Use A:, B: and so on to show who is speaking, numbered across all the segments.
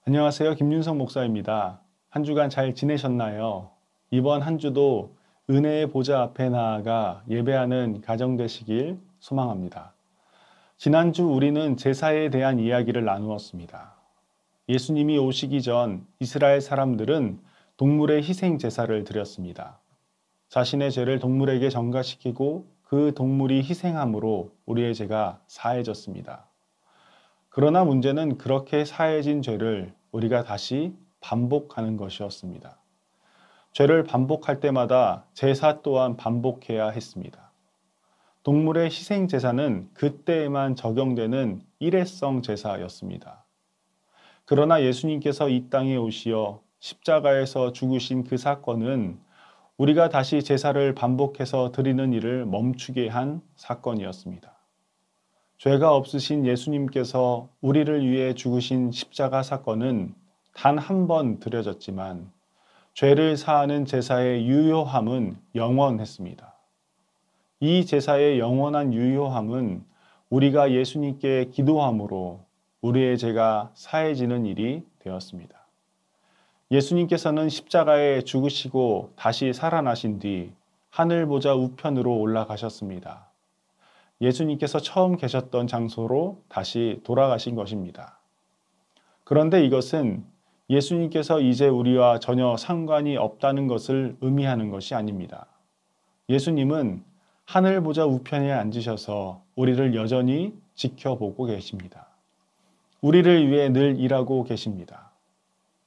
A: 안녕하세요. 김윤석 목사입니다. 한 주간 잘 지내셨나요? 이번 한 주도 은혜의 보좌 앞에 나아가 예배하는 가정 되시길 소망합니다. 지난주 우리는 제사에 대한 이야기를 나누었습니다. 예수님이 오시기 전 이스라엘 사람들은 동물의 희생 제사를 드렸습니다. 자신의 죄를 동물에게 전가시키고 그 동물이 희생함으로 우리의 죄가 사해졌습니다. 그러나 문제는 그렇게 사해진 죄를 우리가 다시 반복하는 것이었습니다. 죄를 반복할 때마다 제사 또한 반복해야 했습니다. 동물의 희생 제사는 그때에만 적용되는 일회성 제사였습니다. 그러나 예수님께서 이 땅에 오시어 십자가에서 죽으신 그 사건은 우리가 다시 제사를 반복해서 드리는 일을 멈추게 한 사건이었습니다. 죄가 없으신 예수님께서 우리를 위해 죽으신 십자가 사건은 단 한 번 드려졌지만 죄를 사하는 제사의 유효함은 영원했습니다. 이 제사의 영원한 유효함은 우리가 예수님께 기도함으로 우리의 죄가 사해지는 일이 되었습니다. 예수님께서는 십자가에 죽으시고 다시 살아나신 뒤 하늘 보좌 우편으로 올라가셨습니다. 예수님께서 처음 계셨던 장소로 다시 돌아가신 것입니다. 그런데 이것은 예수님께서 이제 우리와 전혀 상관이 없다는 것을 의미하는 것이 아닙니다. 예수님은 하늘 보좌 우편에 앉으셔서 우리를 여전히 지켜보고 계십니다. 우리를 위해 늘 일하고 계십니다.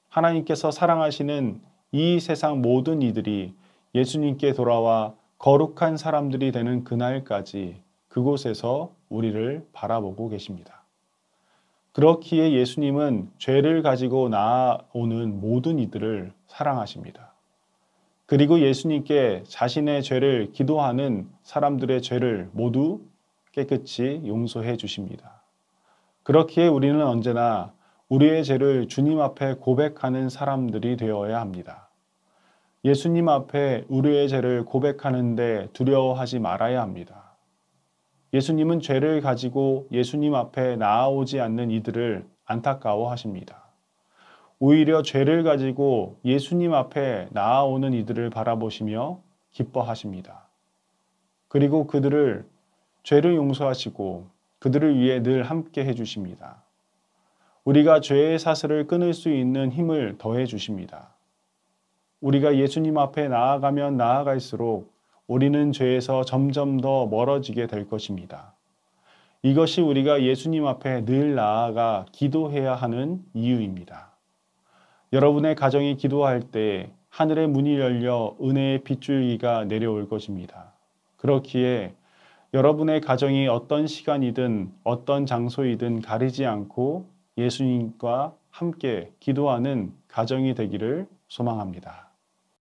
A: 하나님께서 사랑하시는 이 세상 모든 이들이 예수님께 돌아와 거룩한 사람들이 되는 그날까지 그곳에서 우리를 바라보고 계십니다. 그렇기에 예수님은 죄를 가지고 나아오는 모든 이들을 사랑하십니다. 그리고 예수님께 자신의 죄를 기도하는 사람들의 죄를 모두 깨끗이 용서해 주십니다. 그렇기에 우리는 언제나 우리의 죄를 주님 앞에 고백하는 사람들이 되어야 합니다. 예수님 앞에 우리의 죄를 고백하는데 두려워하지 말아야 합니다. 예수님은 죄를 가지고 예수님 앞에 나아오지 않는 이들을 안타까워 하십니다. 오히려 죄를 가지고 예수님 앞에 나아오는 이들을 바라보시며 기뻐하십니다. 그리고 그들을 죄를 용서하시고 그들을 위해 늘 함께 해주십니다. 우리가 죄의 사슬을 끊을 수 있는 힘을 더해 주십니다. 우리가 예수님 앞에 나아가면 나아갈수록 우리는 죄에서 점점 더 멀어지게 될 것입니다. 이것이 우리가 예수님 앞에 늘 나아가 기도해야 하는 이유입니다. 여러분의 가정이 기도할 때 하늘의 문이 열려 은혜의 빗줄기가 내려올 것입니다. 그렇기에 여러분의 가정이 어떤 시간이든 어떤 장소이든 가리지 않고 예수님과 함께 기도하는 가정이 되기를 소망합니다.